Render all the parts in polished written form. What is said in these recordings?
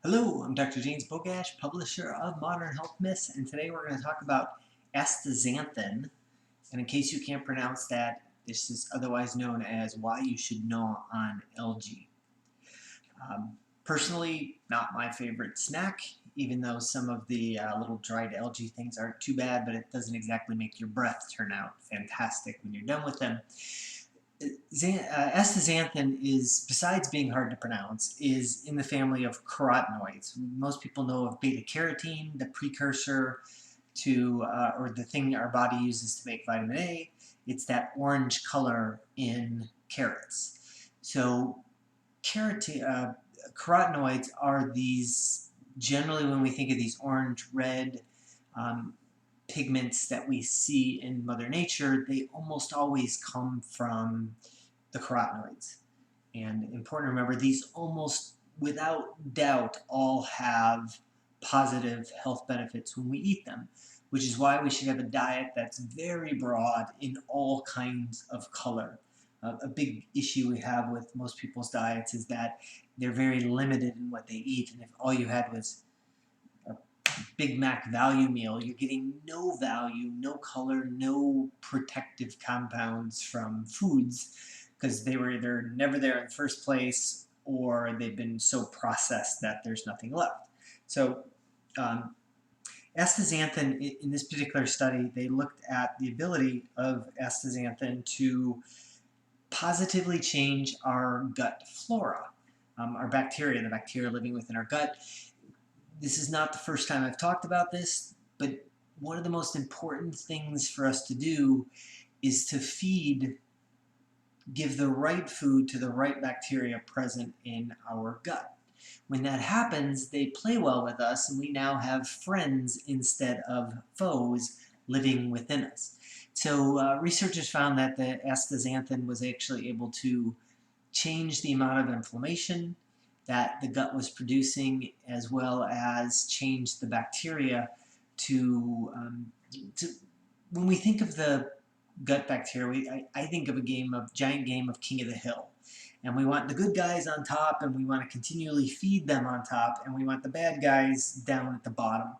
Hello, I'm Dr. James Bogash, publisher of Modern Health Myths, and today we're going to talk about astaxanthin. And in case you can't pronounce that, this is otherwise known as why you should gnaw on algae. Personally, not my favorite snack, even though some of the little dried algae things aren't too bad, but it doesn't exactly make your breath turn out fantastic when you're done with them. Astaxanthin is, besides being hard to pronounce, is in the family of carotenoids. Most people know of beta-carotene, the precursor to, or the thing our body uses to make vitamin A. It's that orange color in carrots. So carotenoids are these, generally when we think of these orange, red, pigments that we see in Mother Nature, they almost always come from the carotenoids. And important to remember, these almost without doubt all have positive health benefits when we eat them, which is why we should have a diet that's very broad in all kinds of color. A big issue we have with most people's diets is that they're very limited in what they eat, and if all you had was Big Mac value meal, you're getting no value, no color, no protective compounds from foods because they were either never there in the first place or they've been so processed that there's nothing left. So astaxanthin, in this particular study, they looked at the ability of astaxanthin to positively change our gut flora, our bacteria, the bacteria living within our gut. This is not the first time I've talked about this, but one of the most important things for us to do is to give the right food to the right bacteria present in our gut. When that happens, they play well with us, and we now have friends instead of foes living within us. So researchers found that the astaxanthin was actually able to change the amount of inflammation that the gut was producing, as well as change the bacteria to when we think of the gut bacteria, I think of a giant game of King of the Hill. And we want the good guys on top, and we want to continually feed them on top, and we want the bad guys down at the bottom.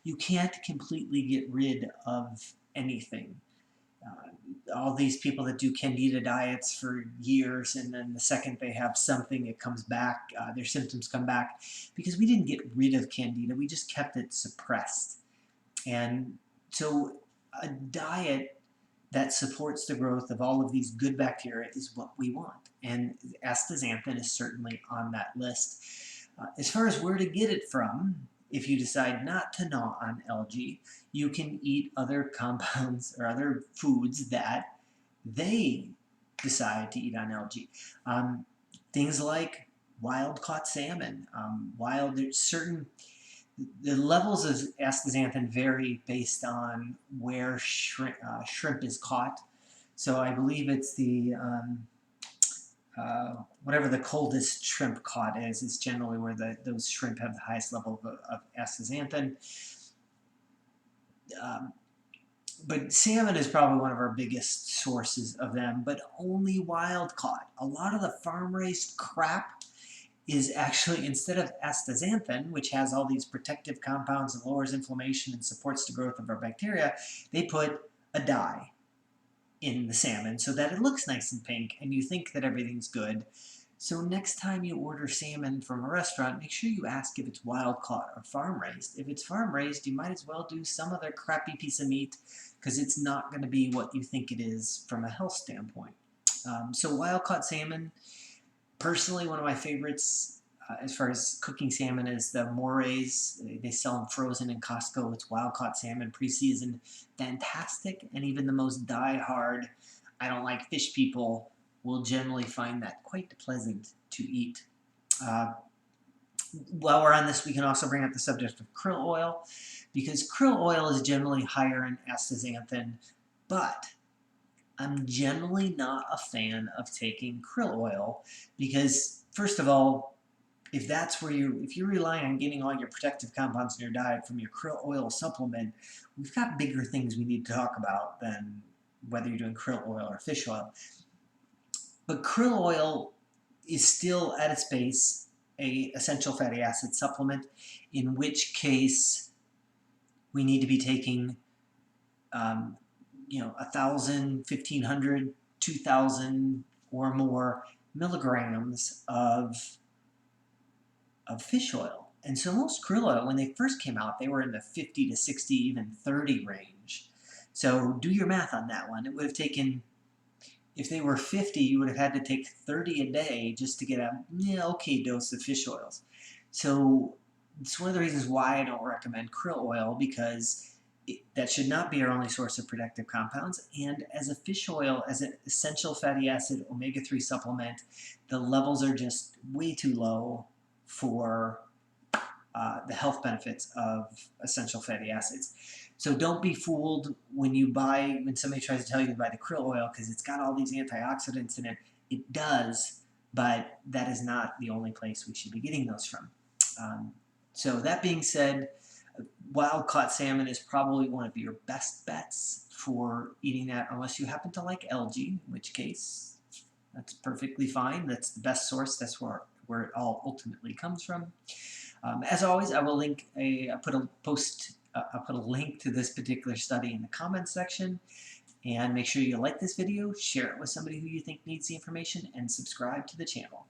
You can't completely get rid of anything. All these people that do candida diets for years, and then the second they have something, it comes back, their symptoms come back, because we didn't get rid of candida, we just kept it suppressed. And so a diet that supports the growth of all of these good bacteria is what we want, and astaxanthin is certainly on that list. As far as where to get it from, if you decide not to gnaw on algae, you can eat other compounds or other foods that they decide to eat on algae. Things like wild-caught salmon. The levels of astaxanthin vary based on where shrimp is caught. So I believe it's the whatever the coldest shrimp caught is generally where those shrimp have the highest level of astaxanthin. But salmon is probably one of our biggest sources of them, but only wild caught. A lot of the farm-raised crap is actually, instead of astaxanthin, which has all these protective compounds and lowers inflammation and supports the growth of our bacteria, they put a dye in the salmon so that it looks nice and pink and you think that everything's good. So next time you order salmon from a restaurant, make sure you ask if it's wild caught or farm raised. If it's farm raised, you might as well do some other crappy piece of meat because it's not going to be what you think it is from a health standpoint. So wild caught salmon, personally one of my favorites as far as cooking salmon is the morays. They sell them frozen in Costco. It's wild-caught salmon, pre-seasoned, fantastic. And even the most die-hard, I don't like fish people, will generally find that quite pleasant to eat. While we're on this, we can also bring up the subject of krill oil, because krill oil is generally higher in astaxanthin, but I'm generally not a fan of taking krill oil because, first of all, if you're relying on getting all your protective compounds in your diet from your krill oil supplement, we've got bigger things we need to talk about than whether you're doing krill oil or fish oil. But krill oil is still at its base a essential fatty acid supplement, in which case we need to be taking 1,000, 1,500, 2,000 or more milligrams of fish oil. And so most krill oil, when they first came out, they were in the 50 to 60, even 30 range. So do your math on that one. It would have taken, if they were 50, you would have had to take 30 a day just to get a okay dose of fish oils. So it's one of the reasons why I don't recommend krill oil, because that should not be our only source of protective compounds. And as a fish oil, as an essential fatty acid omega-3 supplement, the levels are just way too low for the health benefits of essential fatty acids. So don't be fooled when somebody tries to tell you to buy the krill oil because it's got all these antioxidants in it. It does, but that is not the only place we should be getting those from. So that being said, wild-caught salmon is probably one of your best bets for eating that, unless you happen to like algae, in which case that's perfectly fine. That's the best source. That's where it all ultimately comes from. As always, I will link I'll put a link to this particular study in the comments section. And make sure you like this video, share it with somebody who you think needs the information, and subscribe to the channel.